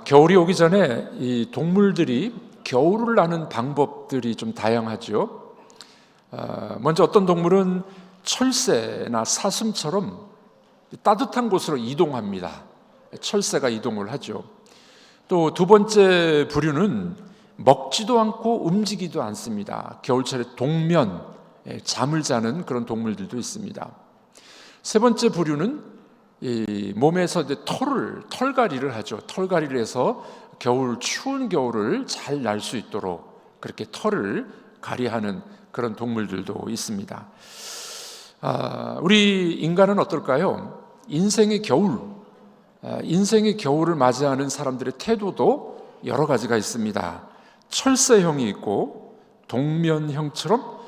겨울이 오기 전에 이 동물들이 겨울을 나는 방법들이 좀 다양하죠. 먼저 어떤 동물은 철새나 사슴처럼 따뜻한 곳으로 이동합니다. 철새가 이동을 하죠. 또 두 번째 부류는 먹지도 않고 움직이지도 않습니다. 겨울철에 동면, 잠을 자는 그런 동물들도 있습니다. 세 번째 부류는 이 몸에서 이제 털갈이를 하죠. 털갈이를 해서 추운 겨울을 잘 날 수 있도록 그렇게 털을 가리하는 그런 동물들도 있습니다. 우리 인간은 어떨까요? 인생의 겨울을 맞이하는 사람들의 태도도 여러 가지가 있습니다. 철새형이 있고 동면형처럼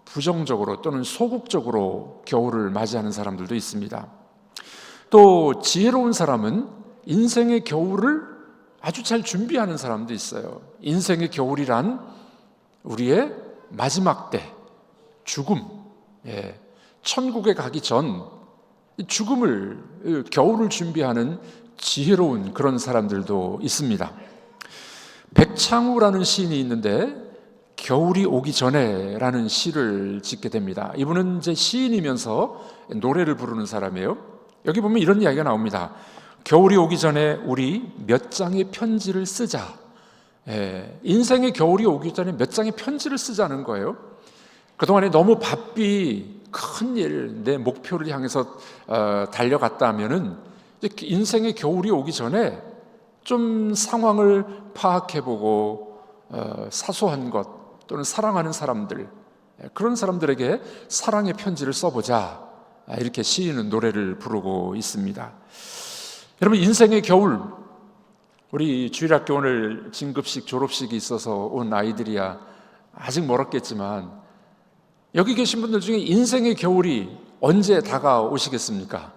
부정적으로 또는 소극적으로 겨울을 맞이하는 사람들도 있습니다. 또 지혜로운 사람은 인생의 겨울을 아주 잘 준비하는 사람도 있어요. 인생의 겨울이란 우리의 마지막 때, 죽음, 천국에 가기 전 겨울을 준비하는 지혜로운 그런 사람들도 있습니다. 백창우라는 시인이 있는데 겨울이 오기 전에 라는 시를 짓게 됩니다. 이분은 이제 시인이면서 노래를 부르는 사람이에요. 여기 보면 이런 이야기가 나옵니다. 겨울이 오기 전에 우리 몇 장의 편지를 쓰자. 인생의 겨울이 오기 전에 몇 장의 편지를 쓰자는 거예요. 그동안에 너무 바삐 큰일, 내 목표를 향해서 달려갔다 하면은 인생의 겨울이 오기 전에 좀 상황을 파악해보고 사소한 것 또는 사랑하는 사람들, 그런 사람들에게 사랑의 편지를 써보자. 이렇게 시인은 노래를 부르고 있습니다. 여러분, 인생의 겨울, 우리 주일학교 오늘 진급식 졸업식이 있어서 온 아이들이야 아직 멀었겠지만 여기 계신 분들 중에 인생의 겨울이 언제 다가오시겠습니까?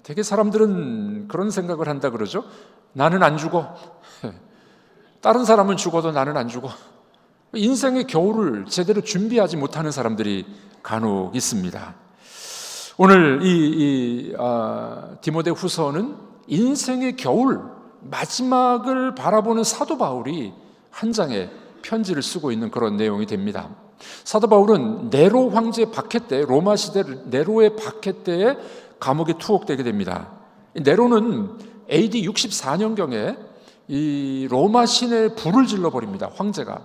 되게 사람들은 그런 생각을 한다 그러죠. 나는 안 죽어. 다른 사람은 죽어도 나는 안 죽어. 인생의 겨울을 제대로 준비하지 못하는 사람들이 간혹 있습니다. 오늘 디모데 후서는 인생의 겨울 마지막을 바라보는 사도 바울이 한 장의 편지를 쓰고 있는 그런 내용이 됩니다. 사도 바울은 네로 황제 박해 때, 로마 시대 네로의 박해 때에 감옥에 투옥되게 됩니다. 네로는 AD 64년경에 이 로마 시내에 불을 질러버립니다. 황제가.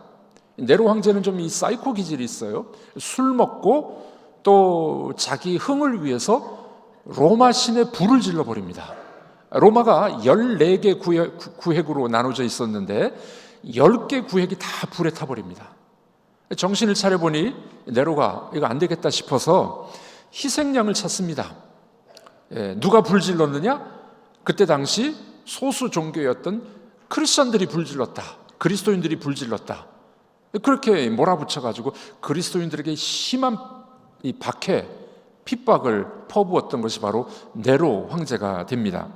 네로 황제는 좀 이 사이코 기질이 있어요. 술 먹고 또 자기 흥을 위해서 로마 시내에 불을 질러버립니다. 로마가 14개 구획으로 나눠져 있었는데 10개 구획이 다 불에 타버립니다. 정신을 차려보니 네로가 이거 안 되겠다 싶어서 희생양을 찾습니다. 누가 불질렀느냐? 그때 당시 소수 종교였던 크리스천들이 불질렀다. 그리스도인들이 불질렀다. 그렇게 몰아붙여가지고 그리스도인들에게 심한 이 박해, 핍박을 퍼부었던 것이 바로 네로 황제가 됩니다.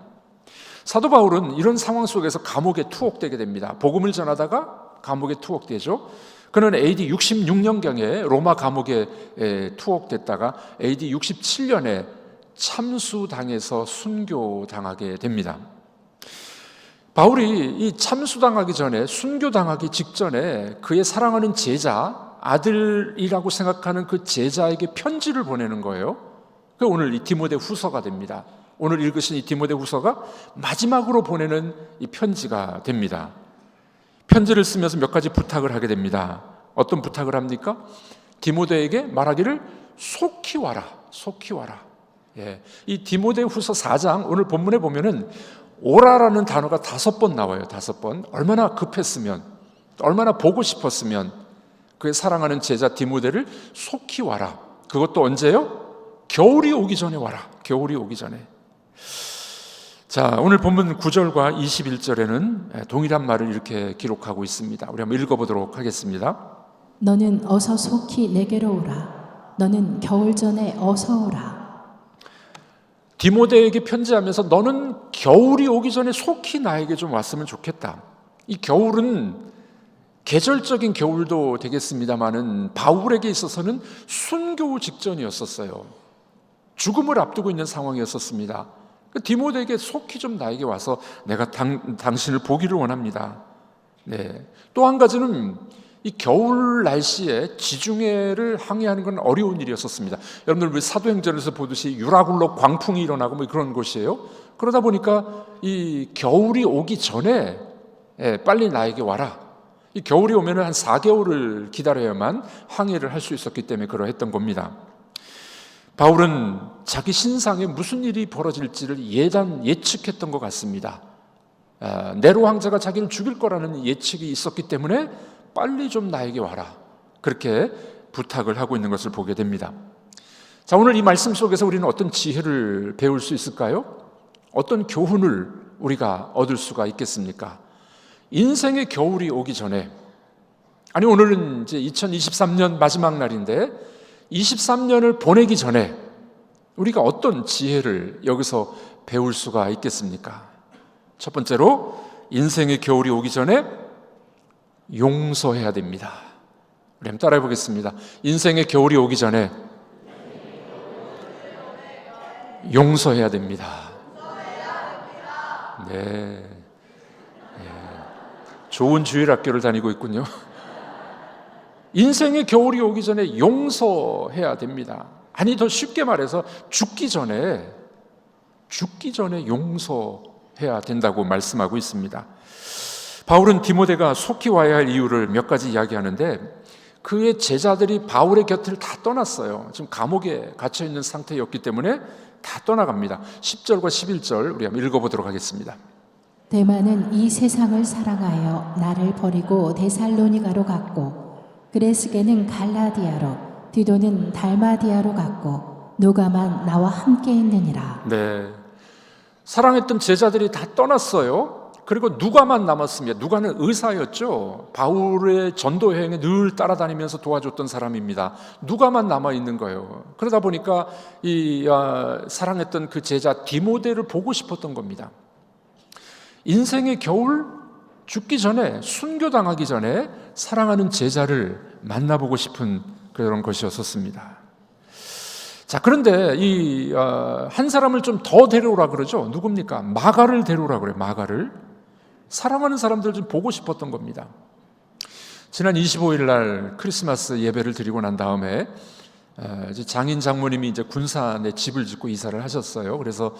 사도 바울은 이런 상황 속에서 감옥에 투옥되게 됩니다. 복음을 전하다가 감옥에 투옥되죠. 그는 AD 66년경에 로마 감옥에 투옥됐다가 AD 67년에 참수당해서 순교당하게 됩니다. 바울이 이 참수당하기 전에, 순교당하기 직전에 그의 사랑하는 제자, 아들이라고 생각하는 그 제자에게 편지를 보내는 거예요. 그 오늘 이 디모데 후서가 됩니다. 오늘 읽으신 이 디모데 후서가 마지막으로 보내는 이 편지가 됩니다. 편지를 쓰면서 몇 가지 부탁을 하게 됩니다. 어떤 부탁을 합니까? 디모데에게 말하기를 속히 와라, 속히 와라. 이 디모데 후서 4장 오늘 본문에 보면은 오라라는 단어가 5번 나와요. 5번. 얼마나 급했으면, 얼마나 보고 싶었으면 그의 사랑하는 제자 디모데를 속히 와라. 그것도 언제요? 겨울이 오기 전에 와라. 겨울이 오기 전에. 자, 오늘 본문 9절과 21절에는 동일한 말을 이렇게 기록하고 있습니다. 우리 한번 읽어보도록 하겠습니다. 너는 어서 속히 내게로 오라. 너는 겨울 전에 어서 오라. 디모데에게 편지하면서 너는 겨울이 오기 전에 속히 나에게 좀 왔으면 좋겠다. 이 겨울은 계절적인 겨울도 되겠습니다만은 바울에게 있어서는 순교 직전이었었어요. 죽음을 앞두고 있는 상황이었었습니다. 디모데에게 속히 좀 나에게 와서 내가 당신을 보기를 원합니다. 네. 또 한 가지는 이 겨울 날씨에 지중해를 항해하는 건 어려운 일이었었습니다. 여러분들 우리 사도행전에서 보듯이 유라굴로 광풍이 일어나고 뭐 그런 곳이에요. 그러다 보니까 이 겨울이 오기 전에 빨리 나에게 와라. 이 겨울이 오면은 한 4개월을 기다려야만 항해를 할 수 있었기 때문에 그러했던 겁니다. 바울은 자기 신상에 무슨 일이 벌어질지를 예측했던 것 같습니다. 네로 황제가 자기를 죽일 거라는 예측이 있었기 때문에 빨리 좀 나에게 와라. 그렇게 부탁을 하고 있는 것을 보게 됩니다. 자, 오늘 이 말씀 속에서 우리는 어떤 지혜를 배울 수 있을까요? 어떤 교훈을 우리가 얻을 수가 있겠습니까? 인생의 겨울이 오기 전에, 아니 오늘은 이제 2023년 마지막 날인데 23년을 보내기 전에 우리가 어떤 지혜를 여기서 배울 수가 있겠습니까? 첫 번째로 인생의 겨울이 오기 전에 용서해야 됩니다. 우리 한번 따라해 보겠습니다. 인생의 겨울이 오기 전에 용서해야 됩니다. 네. 좋은 주일학교를 다니고 있군요. 인생의 겨울이 오기 전에 용서해야 됩니다. 아니 더 쉽게 말해서 죽기 전에 용서해야 된다고 말씀하고 있습니다. 바울은 디모데가 속히 와야 할 이유를 몇 가지 이야기하는데 그의 제자들이 바울의 곁을 다 떠났어요. 지금 감옥에 갇혀 있는 상태였기 때문에 다 떠나갑니다. 10절과 11절 우리 한번 읽어보도록 하겠습니다. 데마는 이 세상을 사랑하여 나를 버리고 데살로니가로 갔고 그레스게는 갈라디아로 디도는 달마디아로 갔고 누가만 나와 함께 있느니라. 네, 사랑했던 제자들이 다 떠났어요. 그리고 누가만 남았습니다. 누가는 의사였죠. 바울의 전도 여행에 늘 따라다니면서 도와줬던 사람입니다. 누가만 남아 있는 거예요. 그러다 보니까 사랑했던 그 제자 디모데를 보고 싶었던 겁니다. 인생의 겨울, 죽기 전에, 순교당하기 전에 사랑하는 제자를 만나보고 싶은 그런 것이었었습니다. 자, 그런데 한 사람을 좀 더 데려오라 그러죠. 누굽니까? 마가를 데려오라 그래요. 마가를. 사랑하는 사람들 좀 보고 싶었던 겁니다. 지난 25일 날 크리스마스 예배를 드리고 난 다음에 이제 장인 장모님이 이제 군산에 집을 짓고 이사를 하셨어요. 그래서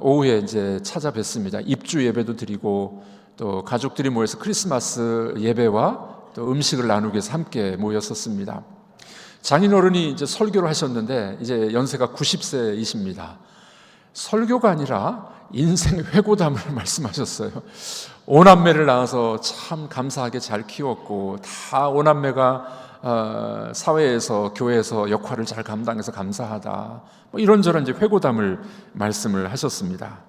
오후에 이제 찾아뵀습니다. 입주 예배도 드리고 또 가족들이 모여서 크리스마스 예배와 또 음식을 나누기 위해서 함께 모였었습니다. 장인어른이 이제 설교를 하셨는데 이제 연세가 90세이십니다. 설교가 아니라 인생 회고담을 말씀하셨어요. 5남매를 낳아서 참 감사하게 잘 키웠고 다 5남매가 사회에서 교회에서 역할을 잘 감당해서 감사하다. 뭐 이런저런 이제 회고담을 말씀을 하셨습니다.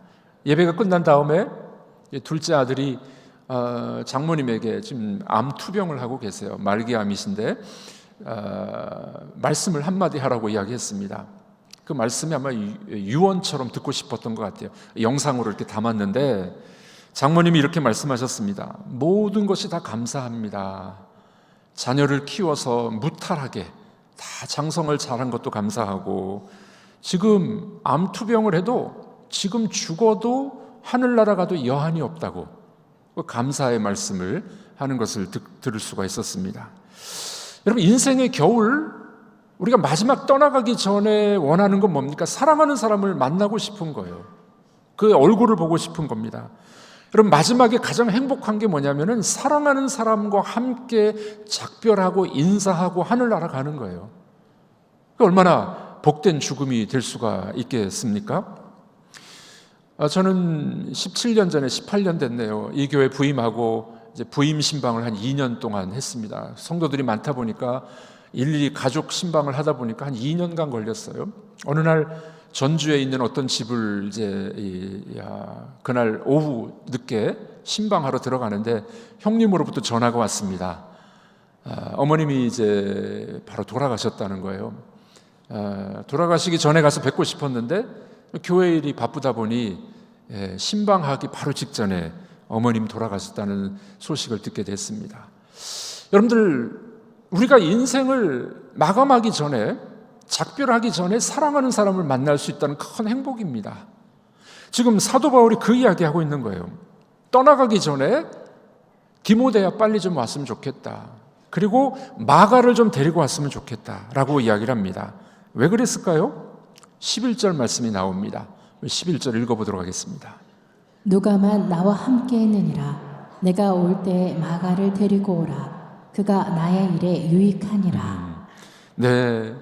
예배가 끝난 다음에 둘째 아들이 장모님에게 지금 암 투병을 하고 계세요. 말기암이신데 말씀을 한마디 하라고 이야기했습니다. 그 말씀이 아마 유언처럼 듣고 싶었던 것 같아요. 영상으로 이렇게 담았는데 장모님이 이렇게 말씀하셨습니다. 모든 것이 다 감사합니다. 자녀를 키워서 무탈하게 다 장성을 잘한 것도 감사하고 지금 암투병을 해도 지금 죽어도 하늘나라 가도 여한이 없다고 감사의 말씀을 하는 것을 들을 수가 있었습니다. 여러분, 인생의 겨울, 우리가 마지막 떠나가기 전에 원하는 건 뭡니까? 사랑하는 사람을 만나고 싶은 거예요. 그 얼굴을 보고 싶은 겁니다. 여러분, 마지막에 가장 행복한 게 뭐냐면은 사랑하는 사람과 함께 작별하고 인사하고 하늘나라 가는 거예요. 얼마나 복된 죽음이 될 수가 있겠습니까? 저는 17년 전에 18년 됐네요. 이 교회 부임하고 이제 부임 신방을 한 2년 동안 했습니다. 성도들이 많다 보니까 일일이 가족 신방을 하다 보니까 한 2년간 걸렸어요. 어느 날 전주에 있는 어떤 집을 이제 그날 오후 늦게 신방하러 들어가는데 형님으로부터 전화가 왔습니다. 어머님이 이제 바로 돌아가셨다는 거예요. 돌아가시기 전에 가서 뵙고 싶었는데 교회 일이 바쁘다 보니 신방하기 바로 직전에 어머님 돌아가셨다는 소식을 듣게 됐습니다. 여러분들, 우리가 인생을 마감하기 전에, 작별하기 전에 사랑하는 사람을 만날 수 있다는 큰 행복입니다. 지금 사도 바울이 그 이야기하고 있는 거예요. 떠나가기 전에 디모데야 빨리 좀 왔으면 좋겠다. 그리고 마가를 좀 데리고 왔으면 좋겠다라고 이야기를 합니다. 왜 그랬을까요? 11절 말씀이 나옵니다. 11절 읽어보도록 하겠습니다. 누가만 나와 함께 했느니라. 내가 올 때에 마가를 데리고 오라. 그가 나의 일에 유익하니라. 네.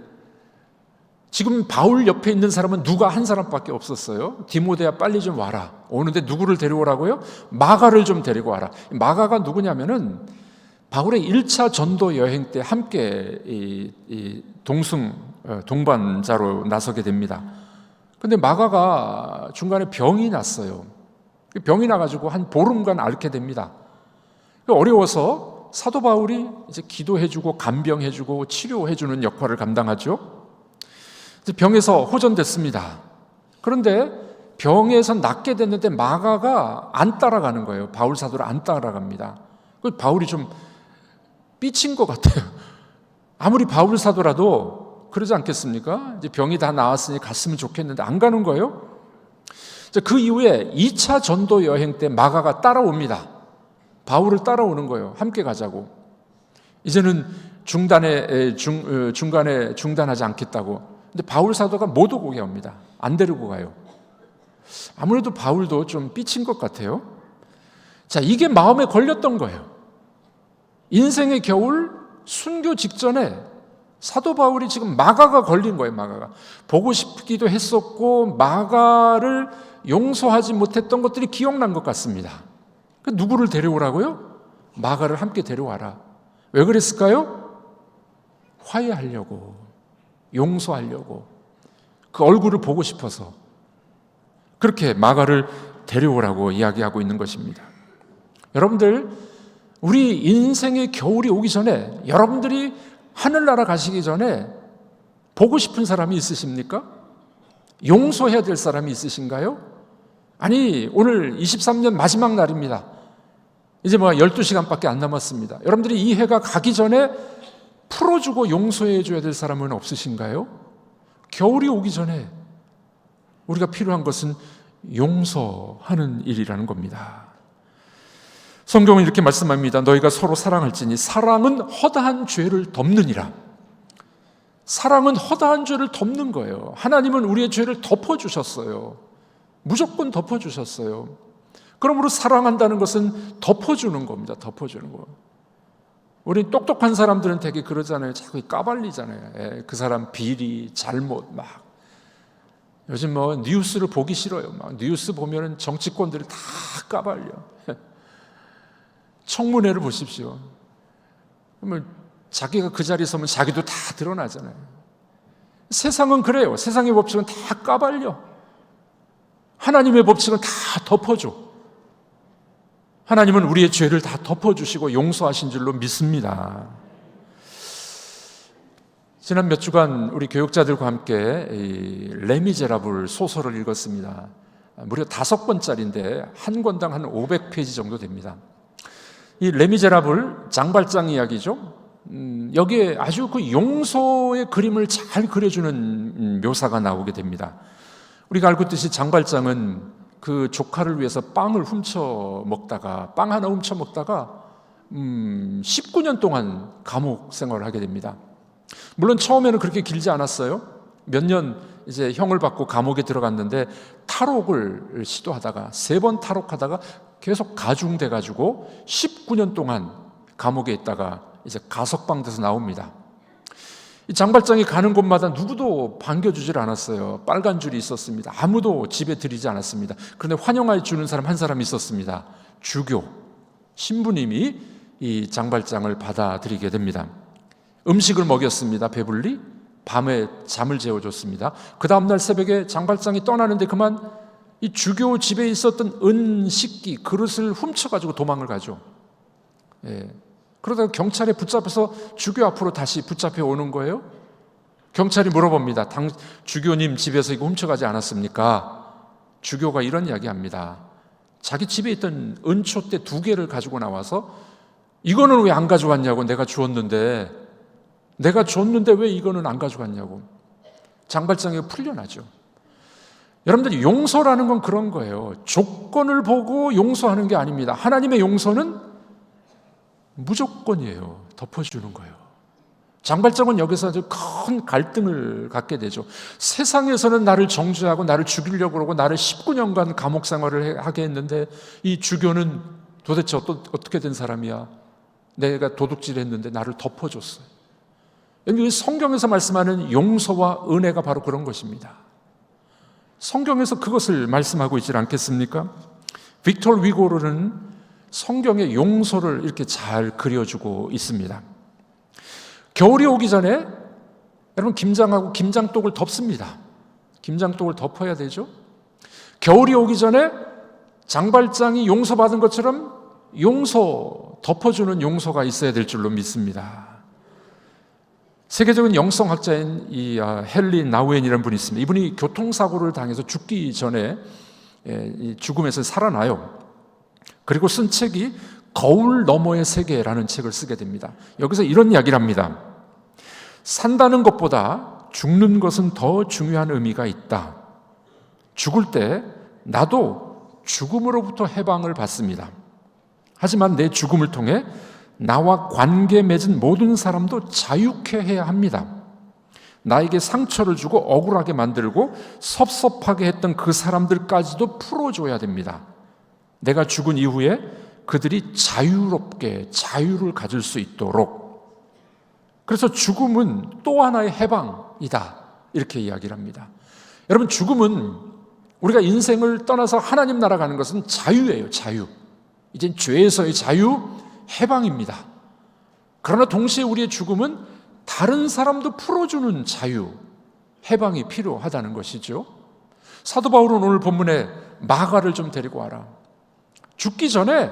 지금 바울 옆에 있는 사람은 누가 한 사람밖에 없었어요. 디모데야 빨리 좀 와라. 오는데 누구를 데려오라고요? 마가를 좀 데리고 와라. 마가가 누구냐면은 바울의 1차 전도 여행 때 함께 동반자로 나서게 됩니다. 근데 마가가 중간에 병이 났어요. 병이 나가지고 한 보름간 앓게 됩니다. 어려워서 사도 바울이 이제 기도해주고 간병해주고 치료해주는 역할을 감당하죠. 병에서 호전됐습니다. 그런데 병에서 낫게 됐는데 마가가 안 따라가는 거예요. 바울 사도를 안 따라갑니다. 바울이 좀 삐친 것 같아요. 아무리 바울 사도라도 그러지 않겠습니까? 이제 병이 다 나았으니 갔으면 좋겠는데 안 가는 거예요. 그 이후에 2차 전도 여행 때 마가가 따라옵니다. 바울을 따라오는 거예요. 함께 가자고. 이제는 중간에 중단하지 않겠다고. 근데 바울 사도가 못 오게 합니다. 안 데리고 가요. 아무래도 바울도 좀 삐친 것 같아요. 자, 이게 마음에 걸렸던 거예요. 인생의 겨울 순교 직전에 사도 바울이 지금 마가가 걸린 거예요. 마가가 보고 싶기도 했었고 마가를 용서하지 못했던 것들이 기억난 것 같습니다. 누구를 데려오라고요? 마가를 함께 데려와라. 왜 그랬을까요? 화해하려고, 용서하려고, 그 얼굴을 보고 싶어서 그렇게 마가를 데려오라고 이야기하고 있는 것입니다. 여러분들, 우리 인생의 겨울이 오기 전에, 여러분들이 하늘나라 가시기 전에 보고 싶은 사람이 있으십니까? 용서해야 될 사람이 있으신가요? 아니, 오늘 23년 마지막 날입니다. 이제 12시간밖에 안 남았습니다. 여러분들이 이 해가 가기 전에 풀어주고 용서해 줘야 될 사람은 없으신가요? 겨울이 오기 전에 우리가 필요한 것은 용서하는 일이라는 겁니다. 성경은 이렇게 말씀합니다. 너희가 서로 사랑할지니 사랑은 허다한 죄를 덮느니라. 사랑은 허다한 죄를 덮는 거예요. 하나님은 우리의 죄를 덮어주셨어요. 무조건 덮어주셨어요. 그러므로 사랑한다는 것은 덮어주는 겁니다. 덮어주는 거. 우리 똑똑한 사람들은 되게 그러잖아요. 자꾸 까발리잖아요. 그 사람 비리, 잘못 막. 요즘 뉴스를 보기 싫어요. 막 뉴스 보면은 정치권들이 다 까발려. 청문회를 보십시오. 그러면 자기가 그 자리에 서면 자기도 다 드러나잖아요. 세상은 그래요. 세상의 법칙은 다 까발려. 하나님의 법칙은 다 덮어줘. 하나님은 우리의 죄를 다 덮어주시고 용서하신 줄로 믿습니다. 지난 몇 주간 우리 교육자들과 함께 레미제라블 소설을 읽었습니다. 무려 5권짜리인데 한 권당 한 500페이지 정도 됩니다. 이 레미제라블 장발장 이야기죠. 여기에 아주 그 용서의 그림을 잘 그려주는 묘사가 나오게 됩니다. 우리가 알고 있듯이 장발장은 그 조카를 위해서 빵을 훔쳐 먹다가 빵 하나 훔쳐 먹다가 19년 동안 감옥 생활을 하게 됩니다. 물론 처음에는 그렇게 길지 않았어요. 몇 년 이제 형을 받고 감옥에 들어갔는데 탈옥을 시도하다가 3번 탈옥하다가 계속 가중돼 가지고 19년 동안 감옥에 있다가 이제 가석방돼서 나옵니다. 이 장발장이 가는 곳마다 누구도 반겨주질 않았어요. 빨간 줄이 있었습니다. 아무도 집에 들이지 않았습니다. 그런데 환영해 주는 사람 한 사람이 있었습니다. 주교 신부님이 이 장발장을 받아들이게 됩니다. 음식을 먹였습니다. 배불리 밤에 잠을 재워줬습니다. 그 다음날 새벽에 장발장이 떠나는데 그만 이 주교 집에 있었던 은식기 그릇을 훔쳐가지고 도망을 가죠. 그러다가 경찰에 붙잡혀서 주교 앞으로 다시 붙잡혀 오는 거예요. 경찰이 물어봅니다. 주교님 집에서 이거 훔쳐가지 않았습니까? 주교가 이런 이야기합니다. 자기 집에 있던 은초대 2개를 가지고 나와서 이거는 왜 안 가져갔냐고. 내가 줬는데 왜 이거는 안 가져갔냐고. 장발장이 풀려나죠. 여러분들 용서라는 건 그런 거예요. 조건을 보고 용서하는 게 아닙니다. 하나님의 용서는 무조건이에요. 덮어주는 거예요. 장발장은 여기서 아주 큰 갈등을 갖게 되죠. 세상에서는 나를 정죄하고 나를 죽이려고 그러고 나를 19년간 감옥 생활을 하게 했는데 이 주교는 도대체 어떻게 된 사람이야? 내가 도둑질했는데 나를 덮어줬어요. 여기 성경에서 말씀하는 용서와 은혜가 바로 그런 것입니다. 성경에서 그것을 말씀하고 있지 않겠습니까? 빅토르 위고르는 성경의 용서를 이렇게 잘 그려주고 있습니다. 겨울이 오기 전에 여러분 김장하고 김장독을 덮습니다. 김장독을 덮어야 되죠. 겨울이 오기 전에 장발장이 용서받은 것처럼 덮어주는 용서가 있어야 될 줄로 믿습니다. 세계적인 영성학자인 이 헨리 나우엔이라는 분이 있습니다. 이분이 교통사고를 당해서 죽기 전에 죽음에서 살아나요. 그리고 쓴 책이 거울 너머의 세계라는 책을 쓰게 됩니다. 여기서 이런 이야기를 합니다. 산다는 것보다 죽는 것은 더 중요한 의미가 있다. 죽을 때 나도 죽음으로부터 해방을 받습니다. 하지만 내 죽음을 통해 나와 관계 맺은 모든 사람도 자유케 해야 합니다. 나에게 상처를 주고 억울하게 만들고 섭섭하게 했던 그 사람들까지도 풀어줘야 됩니다. 내가 죽은 이후에 그들이 자유롭게 자유를 가질 수 있도록. 그래서 죽음은 또 하나의 해방이다, 이렇게 이야기를 합니다. 여러분, 죽음은 우리가 인생을 떠나서 하나님 나라 가는 것은 자유예요. 자유. 이젠 죄에서의 자유, 해방입니다. 그러나 동시에 우리의 죽음은 다른 사람도 풀어주는 자유, 해방이 필요하다는 것이죠. 사도 바울은 오늘 본문에 마가를 좀 데리고 와라. 죽기 전에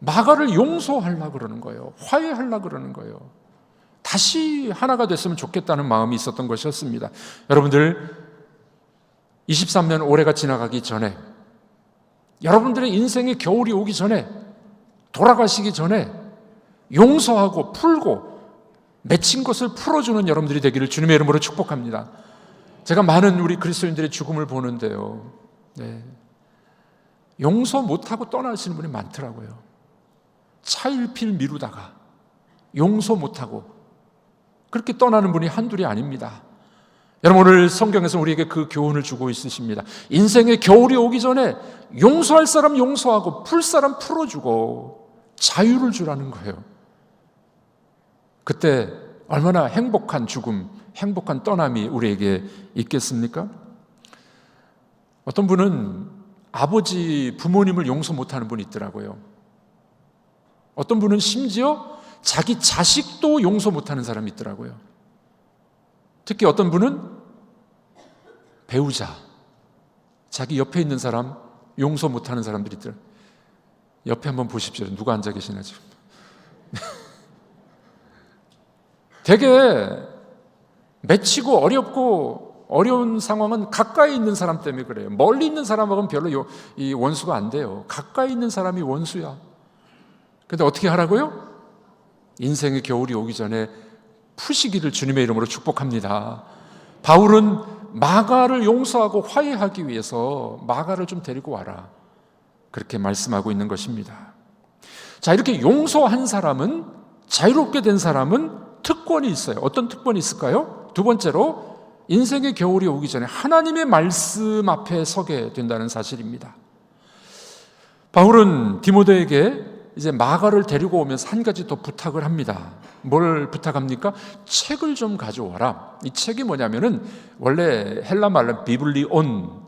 마가를 용서하려고 그러는 거예요. 화해하려고 그러는 거예요. 다시 하나가 됐으면 좋겠다는 마음이 있었던 것이었습니다. 여러분들, 23년 올해가 지나가기 전에, 여러분들의 인생의 겨울이 오기 전에, 돌아가시기 전에 용서하고 풀고 맺힌 것을 풀어주는 여러분들이 되기를 주님의 이름으로 축복합니다. 제가 많은 우리 그리스도인들의 죽음을 보는데요, 용서 못하고 떠나시는 분이 많더라고요. 차일피일 미루다가 용서 못하고 그렇게 떠나는 분이 한둘이 아닙니다. 여러분, 오늘 성경에서 우리에게 그 교훈을 주고 있으십니다. 인생의 겨울이 오기 전에 용서할 사람 용서하고 풀 사람 풀어주고 자유를 주라는 거예요. 그때 얼마나 행복한 죽음, 행복한 떠남이 우리에게 있겠습니까? 어떤 분은 아버지, 부모님을 용서 못하는 분이 있더라고요. 어떤 분은 심지어 자기 자식도 용서 못하는 사람이 있더라고요. 특히 어떤 분은 배우자, 자기 옆에 있는 사람 용서 못하는 사람들이 있더라고요. 옆에 한번 보십시오. 누가 앉아 계시나 지금. 되게 맺히고 어렵고 어려운 상황은 가까이 있는 사람 때문에 그래요. 멀리 있는 사람하고는 별로 이 원수가 안 돼요. 가까이 있는 사람이 원수야. 근데 어떻게 하라고요? 인생의 겨울이 오기 전에 푸시기를 주님의 이름으로 축복합니다. 바울은 마가를 용서하고 화해하기 위해서 마가를 좀 데리고 와라, 그렇게 말씀하고 있는 것입니다. 자, 이렇게 용서한 사람은, 자유롭게 된 사람은 특권이 있어요. 어떤 특권이 있을까요? 두 번째로, 인생의 겨울이 오기 전에 하나님의 말씀 앞에 서게 된다는 사실입니다. 바울은 디모데에게 이제 마가를 데리고 오면서 한 가지 더 부탁을 합니다. 뭘 부탁합니까? 책을 좀 가져와라. 이 책이 뭐냐면은 원래 헬라 말로 비블리온,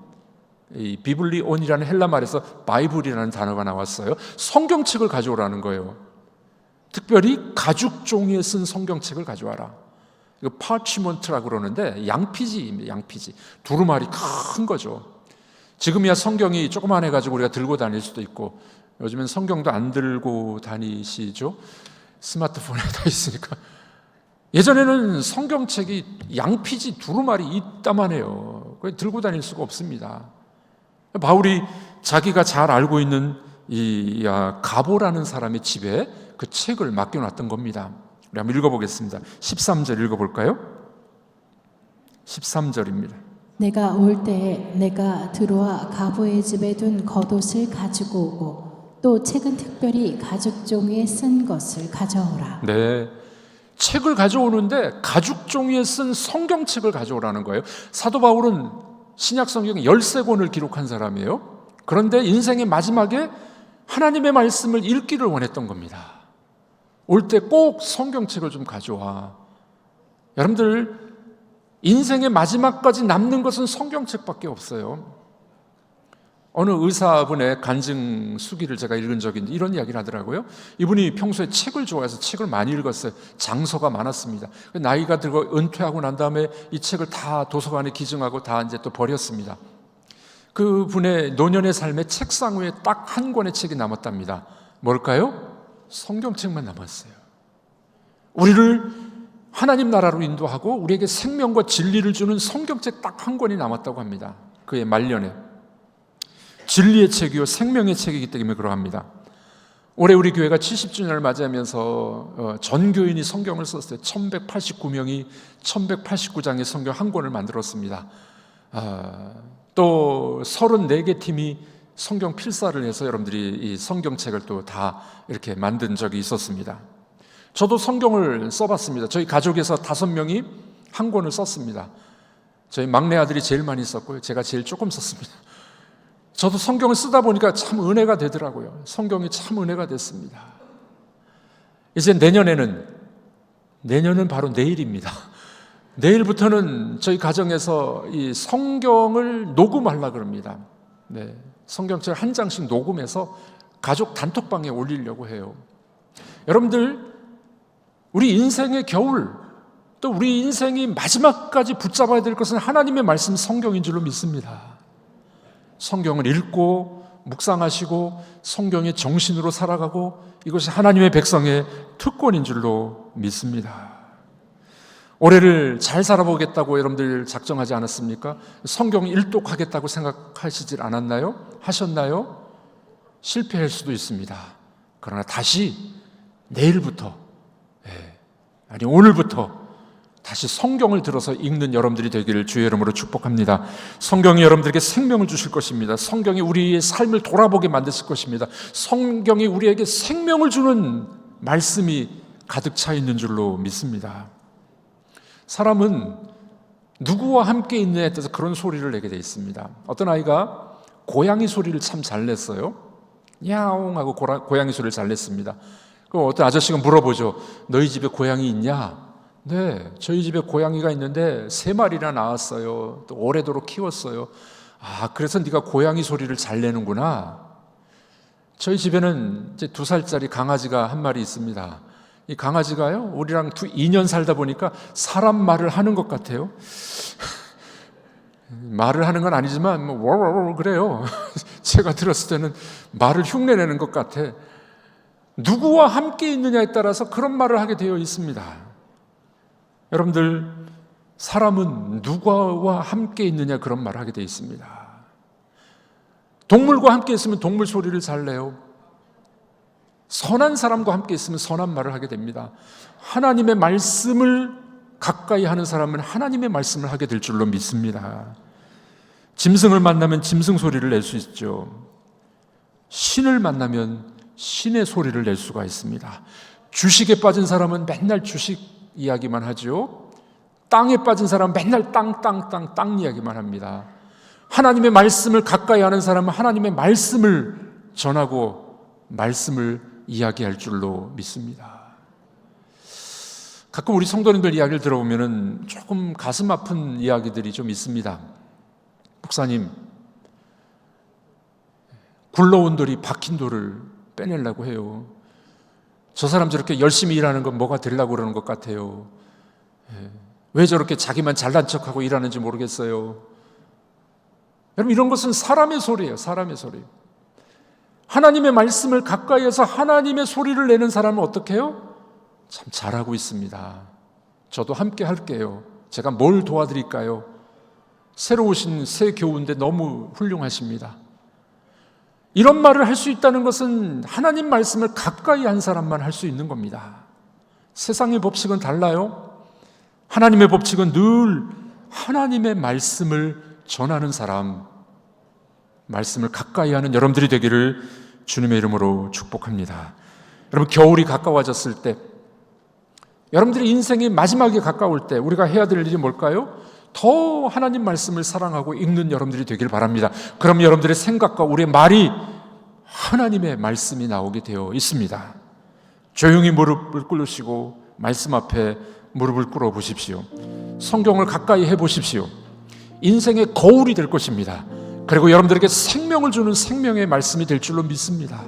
이 비블리온이라는 헬라 말에서 바이블이라는 단어가 나왔어요. 성경책을 가져오라는 거예요. 특별히 가죽 종이에 쓴 성경책을 가져와라. 이거 파치먼트라고 그러는데 양피지입니다. 양피지. 두루마리 큰 거죠. 지금이야 성경이 조그만해가지고 우리가 들고 다닐 수도 있고, 요즘엔 성경도 안 들고 다니시죠? 스마트폰에 다 있으니까. 예전에는 성경책이 양피지 두루마리 이따만해요. 들고 다닐 수가 없습니다. 바울이 자기가 잘 알고 있는 이 가보라는 사람의 집에 그 책을 맡겨놨던 겁니다. 우리 한번 읽어보겠습니다. 13절 읽어볼까요? 13절입니다. 내가 올 때에 내가 들어와 가부의 집에 둔 겉옷을 가지고 오고 또 책은 특별히 가죽 종이에 쓴 것을 가져오라. 네, 책을 가져오는데 가죽 종이에 쓴 성경책을 가져오라는 거예요. 사도 바울은 신약 성경 13권을 기록한 사람이에요. 그런데 인생의 마지막에 하나님의 말씀을 읽기를 원했던 겁니다. 올 때 꼭 성경책을 좀 가져와. 여러분들, 인생의 마지막까지 남는 것은 성경책밖에 없어요. 어느 의사분의 간증 수기를 제가 읽은 적이 있는데 이런 이야기를 하더라고요. 이분이 평소에 책을 좋아해서 책을 많이 읽었어요. 장서가 많았습니다. 나이가 들고 은퇴하고 난 다음에 이 책을 다 도서관에 기증하고 다 이제 또 버렸습니다. 그분의 노년의 삶에 책상 위에 딱 한 권의 책이 남았답니다. 뭘까요? 성경책만 남았어요. 우리를 하나님 나라로 인도하고 우리에게 생명과 진리를 주는 성경책 딱 한 권이 남았다고 합니다. 그의 말년에. 진리의 책이요 생명의 책이기 때문에 그러합니다. 올해 우리 교회가 70주년을 맞이하면서 전교인이 성경을 썼어요. 1189명이 1189장의 성경 한 권을 만들었습니다. 또 34개 팀이 성경 필사를 해서 여러분들이 이 성경책을 또 다 이렇게 만든 적이 있었습니다. 저도 성경을 써봤습니다. 저희 가족에서 5명이 한 권을 썼습니다. 저희 막내 아들이 제일 많이 썼고요. 제가 제일 조금 썼습니다. 저도 성경을 쓰다 보니까 참 은혜가 되더라고요. 성경이 참 은혜가 됐습니다. 이제 내년은 바로 내일입니다. 내일부터는 저희 가정에서 이 성경을 녹음하려고 그럽니다. 네, 성경책 한 장씩 녹음해서 가족 단톡방에 올리려고 해요. 여러분들, 우리 인생의 겨울, 또 우리 인생이 마지막까지 붙잡아야 될 것은 하나님의 말씀 성경인 줄로 믿습니다. 성경을 읽고 묵상하시고 성경의 정신으로 살아가고 이것이 하나님의 백성의 특권인 줄로 믿습니다. 올해를 잘 살아보겠다고 여러분들 작정하지 않았습니까? 성경 일독하겠다고 생각하시질 않았나요? 하셨나요? 실패할 수도 있습니다. 그러나 다시 내일부터, 아니 오늘부터 다시 성경을 들어서 읽는 여러분들이 되기를 주의 이름으로 축복합니다. 성경이 여러분들에게 생명을 주실 것입니다. 성경이 우리의 삶을 돌아보게 만드실 것입니다. 성경이 우리에게 생명을 주는 말씀이 가득 차 있는 줄로 믿습니다. 사람은 누구와 함께 있느냐에 따라서 그런 소리를 내게 되어 있습니다. 어떤 아이가 고양이 소리를 참 잘 냈어요. 야옹 하고 고양이 소리를 잘 냈습니다. 그럼 어떤 아저씨가 물어보죠. 너희 집에 고양이 있냐? 네, 저희 집에 고양이가 있는데 3마리나 낳았어요. 또 오래도록 키웠어요. 아, 그래서 네가 고양이 소리를 잘 내는구나. 저희 집에는 이제 2살짜리 강아지가 한 마리 있습니다. 이 강아지가요, 우리랑 2년 살다 보니까 사람 말을 하는 것 같아요. 말을 하는 건 아니지만 뭐 그래요. 제가 들었을 때는 말을 흉내내는 것 같아. 누구와 함께 있느냐에 따라서 그런 말을 하게 되어 있습니다. 여러분들, 사람은 누구와 함께 있느냐 그런 말을 하게 되어 있습니다. 동물과 함께 있으면 동물 소리를 잘 내요. 선한 사람과 함께 있으면 선한 말을 하게 됩니다. 하나님의 말씀을 가까이 하는 사람은 하나님의 말씀을 하게 될 줄로 믿습니다. 짐승을 만나면 짐승 소리를 낼 수 있죠. 신을 만나면 신의 소리를 낼 수가 있습니다. 주식에 빠진 사람은 맨날 주식 이야기만 하죠. 땅에 빠진 사람은 맨날 땅 이야기만 합니다. 하나님의 말씀을 가까이 하는 사람은 하나님의 말씀을 전하고 말씀을 이야기할 줄로 믿습니다. 가끔 우리 성도님들 이야기를 들어보면 조금 가슴 아픈 이야기들이 좀 있습니다. 목사님, 굴러온 돌이 박힌 돌을 빼내려고 해요. 저 사람 저렇게 열심히 일하는 건 뭐가 되려고 그러는 것 같아요. 왜 저렇게 자기만 잘난 척하고 일하는지 모르겠어요. 여러분, 이런 것은 사람의 소리예요. 사람의 소리. 하나님의 말씀을 가까이 해서 하나님의 소리를 내는 사람은 어떻게 해요? 참 잘하고 있습니다. 저도 함께 할게요. 제가 뭘 도와드릴까요? 새로 오신 새 교우인데 너무 훌륭하십니다. 이런 말을 할 수 있다는 것은 하나님 말씀을 가까이 한 사람만 할 수 있는 겁니다. 세상의 법칙은 달라요. 하나님의 법칙은 늘 하나님의 말씀을 전하는 사람, 말씀을 가까이 하는 여러분들이 되기를 주님의 이름으로 축복합니다. 여러분, 겨울이 가까워졌을 때, 여러분들의 인생이 마지막에 가까울 때 우리가 해야 될 일이 뭘까요? 더 하나님 말씀을 사랑하고 읽는 여러분들이 되길 바랍니다. 그럼 여러분들의 생각과 우리의 말이 하나님의 말씀이 나오게 되어 있습니다. 조용히 무릎을 꿇으시고 말씀 앞에 무릎을 꿇어 보십시오. 성경을 가까이 해보십시오. 인생의 거울이 될 것입니다. 그리고 여러분들에게 생명을 주는 생명의 말씀이 될 줄로 믿습니다.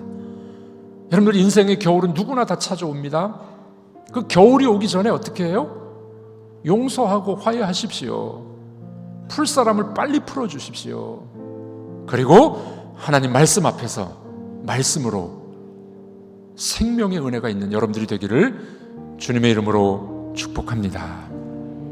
여러분들 인생의 겨울은 누구나 다 찾아옵니다. 그 겨울이 오기 전에 어떻게 해요? 용서하고 화해하십시오. 풀 사람을 빨리 풀어주십시오. 그리고 하나님 말씀 앞에서 말씀으로 생명의 은혜가 있는 여러분들이 되기를 주님의 이름으로 축복합니다.